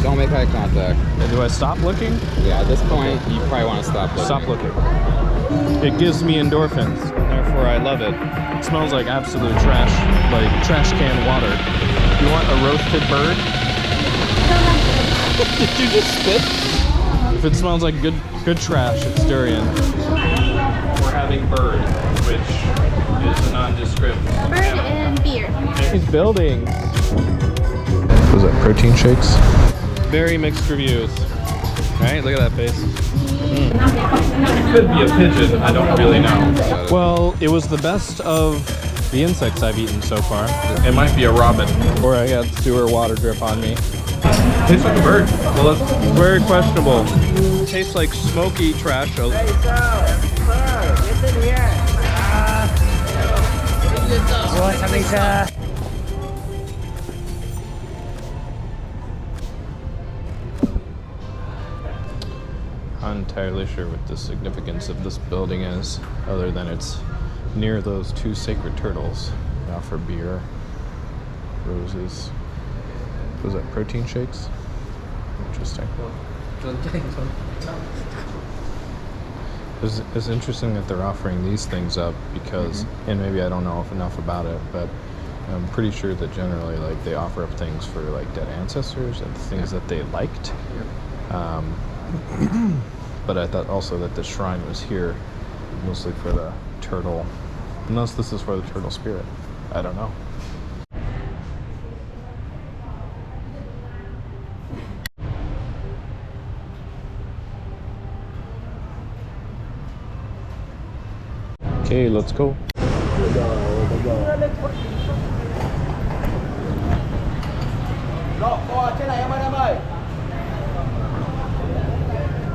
Don't make eye contact. And do I stop looking? Yeah, at this point, you probably want to stop looking. Stop looking. It gives me endorphins, therefore I love it. It smells like absolute trash, like trash can water. You want a roasted bird? Did you just spit? If it smells like good trash, it's durian. We're having bird, which is a nondescript. Bird and beer. He's building. Was that protein shakes? Very mixed reviews. Right, look at that face. It could be a pigeon, I don't really know. Well, it was the best of the insects I've eaten so far. It might be a robin. Or I got sewer water drip on me. Tastes like a bird. Well, it's very questionable. It tastes like smoky trash. Hey, sir, get in here. What's happening, sir? I'm not entirely sure what the significance of this building is, other than it's near those two sacred turtles. They offer beer, roses. Was that protein shakes? Interesting. It's interesting that they're offering these things up because, and maybe I don't know enough about it, but I'm pretty sure that generally, like, they offer up things for like dead ancestors and things that they liked. But I thought also that the shrine was here mostly for the turtle, unless this is for the turtle spirit. I don't know. Okay, let's go.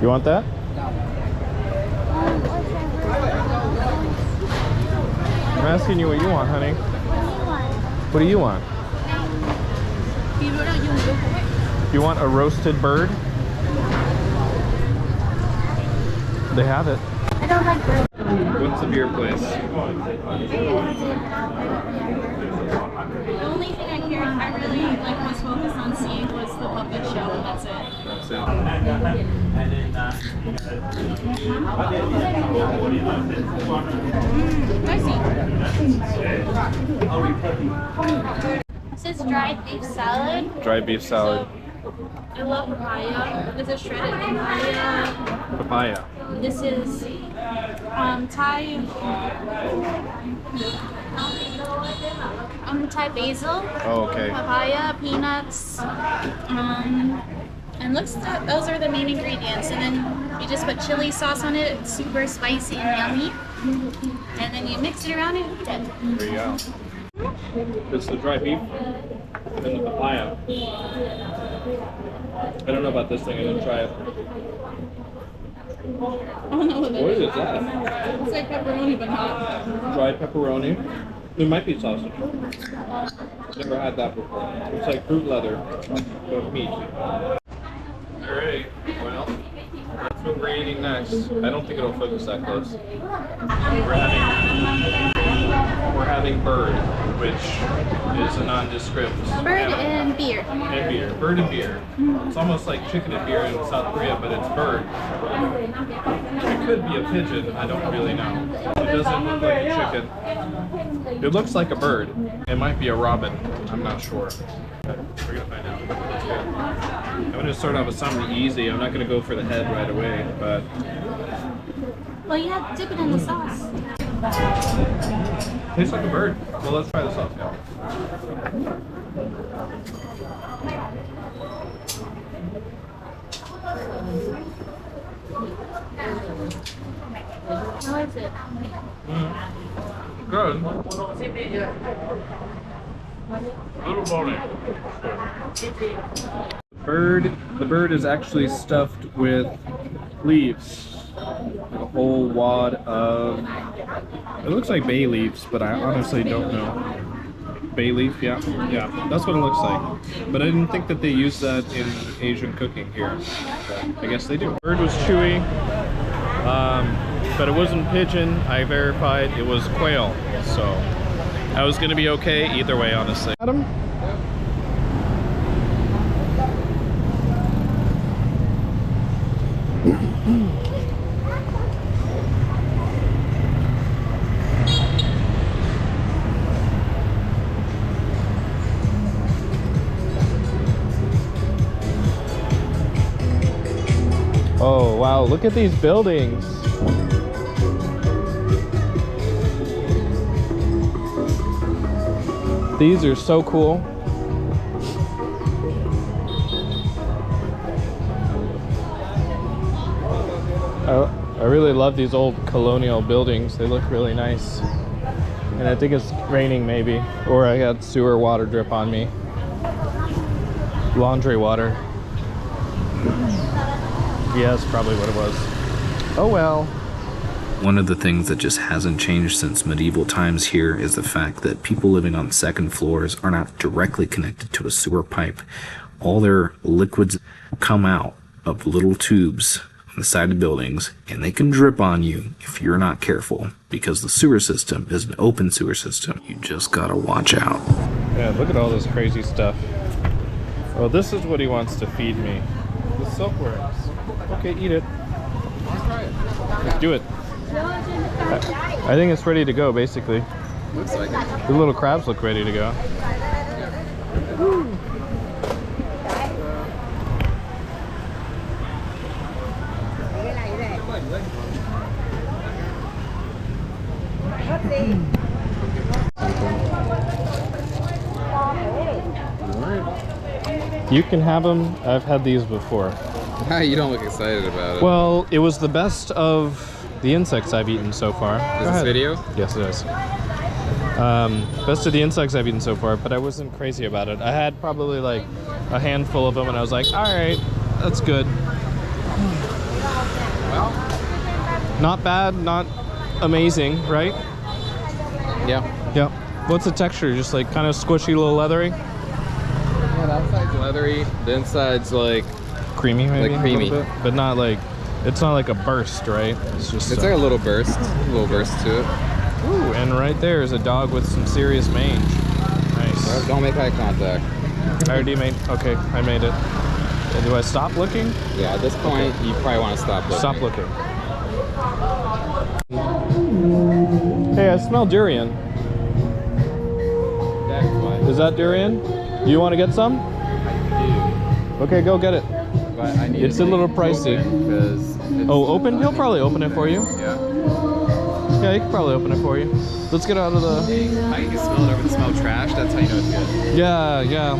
You want that? I'm asking you what you want, honey. What do you want? You want a roasted bird? They have it. I don't like bird. What's the beer place? The only thing I really was focused on seeing was the puppet show, and that's it. That's it. This is dried beef salad. Dried beef salad. I love papaya. This is shredded papaya. Papaya. This is Thai basil. Oh, okay. Papaya, peanuts. And those are the main ingredients. And then you just put chili sauce on it. It's super spicy and yummy. And then you mix it around and eat it. There you go. It's the dry beef and the papaya. I don't know about this thing. I'm gonna try it. I don't know What is that? It's like pepperoni, but not. Dried pepperoni. It might be sausage. Never had that before. It's like fruit leather, but meat. Alright, well, that's what we're eating next. I don't think it'll focus that close. We're having bird, which is a nondescript. Bird and beer. And beer. Bird and beer. It's almost like chicken and beer in South Korea, but it's bird. It could be a pigeon, I don't really know. It doesn't look like a chicken. It looks like a bird. It might be a robin, I'm not sure. But we're gonna find out. Let's go. I'm gonna start off with something easy. I'm not gonna go for the head right away, but... Well, you have to dip it in the sauce. Tastes like a bird. Well, let's try the sauce now. How is it? Good. Little bony. The bird is actually stuffed with leaves. Like a whole wad of, it looks like bay leaves, but I honestly don't know. Bay leaf, yeah, that's what it looks like. But I didn't think that they use that in Asian cooking here. But I guess they do. Bird was chewy, but it wasn't pigeon. I verified it was quail, so I was gonna be okay either way, honestly. Adam? Oh wow, look at these buildings. These are so cool. I really love these old colonial buildings. They look really nice. And I think it's raining maybe, or I got sewer water drip on me. Laundry water. Yeah, that's probably what it was. Oh well. One of the things that just hasn't changed since medieval times here is the fact that people living on second floors are not directly connected to a sewer pipe. All their liquids come out of little tubes on the side of buildings, and they can drip on you if you're not careful, because the sewer system is an open sewer system. You just gotta watch out. Yeah, look at all this crazy stuff. Well, this is what he wants to feed me. The silkworms. Okay, eat it. Let's do it. I think it's ready to go, basically. Looks like it. The little crabs look ready to go. You can have them. I've had these before. You don't look excited about it. Well, it was the best of the insects I've eaten so far. Is this video? Yes, it is. Best of the insects I've eaten so far, but I wasn't crazy about it. I had probably like a handful of them, and I was like, all right, that's good. Well, Not bad, not amazing, right? yeah. Yeah. What's the texture? Just like kind of squishy, little leathery? Yeah, the outside's leathery. The inside's like Creamy, maybe? Like creamy. A little bit, but not like, it's not like a burst, right? It's just it's like a little burst to it. Ooh, and right there is a dog with some serious mange. Nice. Well, don't make eye contact. I already made, okay, I made it. Do I stop looking? Yeah, at this point, you probably want to stop looking. Stop looking. Hey, I smell durian. That's why. Is that durian? You want to get some? I Okay, go get it. do, but I need It's a little pricey. Because Oh, open? He'll probably open it for you. Yeah. Yeah, he can probably open it for you. Let's get out of the... How you can smell it over the smell of trash, that's how you know it's good. Yeah, yeah.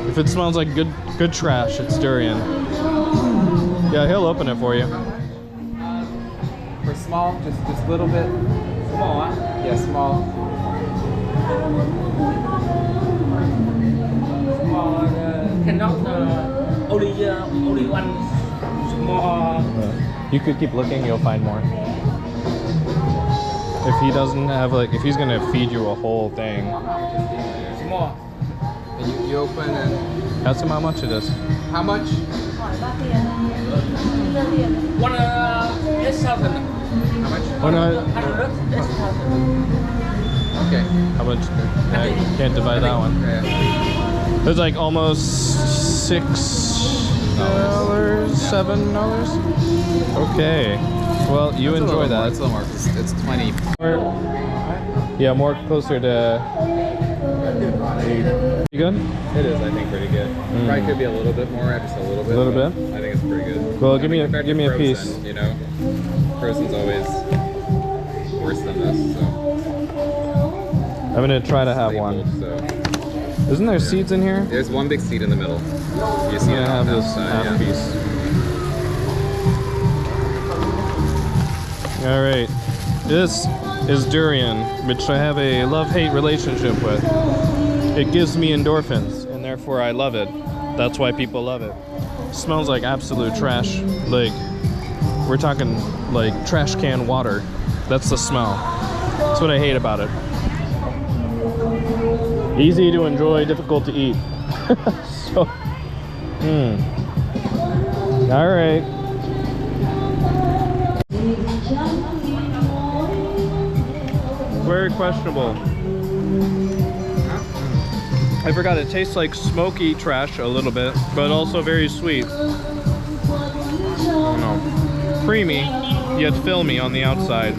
If it smells like good trash, it's durian. Yeah, he'll open it for you. For small, just a little bit. Small, huh? Yeah, small. Small, cannot only one small. You could keep looking, you'll find more. If he doesn't have like, if he's gonna feed you a whole thing, Small. And you open and... ask him how much it is. How much? 1 8,000. How much? 100 8,000. Okay. How much? I can't divide that one. Yeah. It's like almost $6, $7. Okay. Well, you That's enjoy that. It's a little more. It's 20. Yeah, more closer to. You good? It is, I think, pretty good. Probably could be a little bit more, just a little bit. A little but bit? I think it's pretty good. Well, I give mean, me compared to a frozen, piece. You know, frozen's always worse than this. So. I'm gonna try to have one. So. Isn't there seeds in here? There's one big seed in the middle. You see I'm it gonna have on the this outside, half yeah. piece. All right, this is durian, which I have a love-hate relationship with. It gives me endorphins, and therefore I love it. That's why people love it. Smells like absolute trash. Like, we're talking like trash can water. That's the smell. That's what I hate about it. Easy to enjoy, difficult to eat. So, all right. Very questionable. I forgot, it tastes like smoky trash a little bit, but also very sweet. don't know, creamy yet filmy on the outside.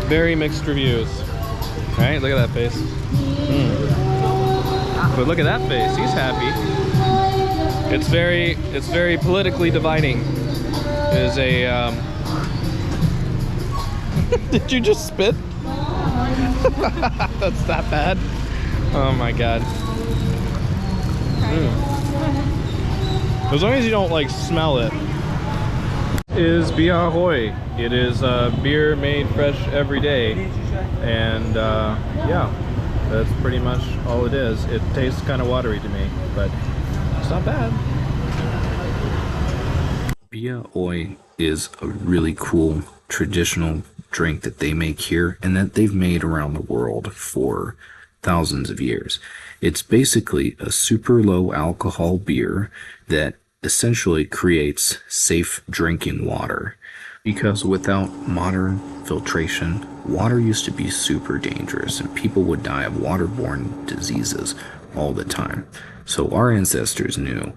Very mixed reviews. Right? Look at that face. But look at that face. He's happy. It's very politically dividing. It is a Did you just spit? That's that bad. Oh my god. As long as you don't like smell it. Is Bia Hoi. It is beer made fresh every day, and yeah, that's pretty much all it is. It tastes kind of watery to me, but it's not bad. Bia Hoi is a really cool traditional drink that they make here and that they've made around the world for thousands of years. It's basically a super low alcohol beer that essentially creates safe drinking water. Because without modern filtration, water used to be super dangerous and people would die of waterborne diseases all the time. So our ancestors knew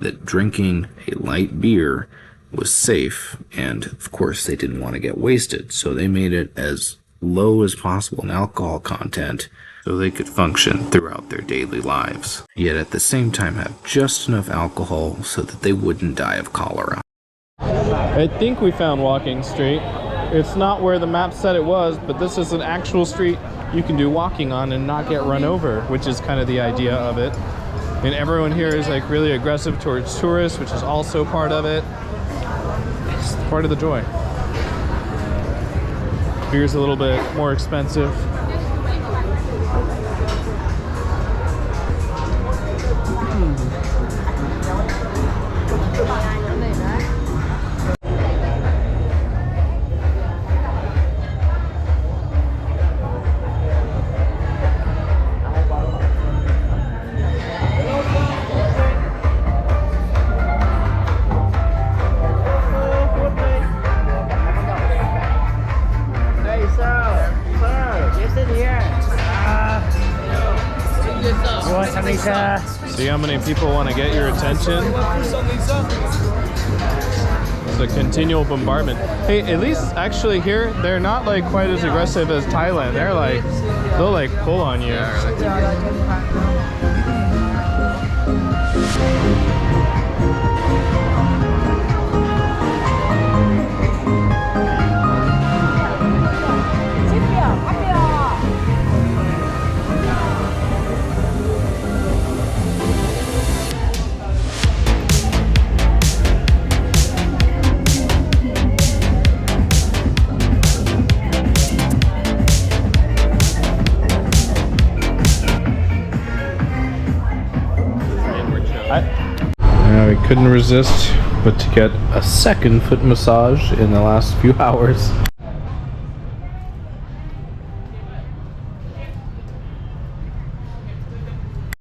that drinking a light beer was safe, and of course they didn't want to get wasted, so they made it as low as possible in alcohol content so they could function throughout their daily lives, yet at the same time have just enough alcohol so that they wouldn't die of cholera. I think we found Walking Street. It's not where the map said it was, but this is an actual street you can do walking on and not get run over, which is kind of the idea of it. And everyone here is like really aggressive towards tourists, which is also part of it. It's part of the joy. Beer's a little bit more expensive. See how many people want to get your attention? It's a continual bombardment. Hey, at least actually here, they're not like quite as aggressive as Thailand. They'll like pull on you. We couldn't resist but to get a second foot massage in the last few hours.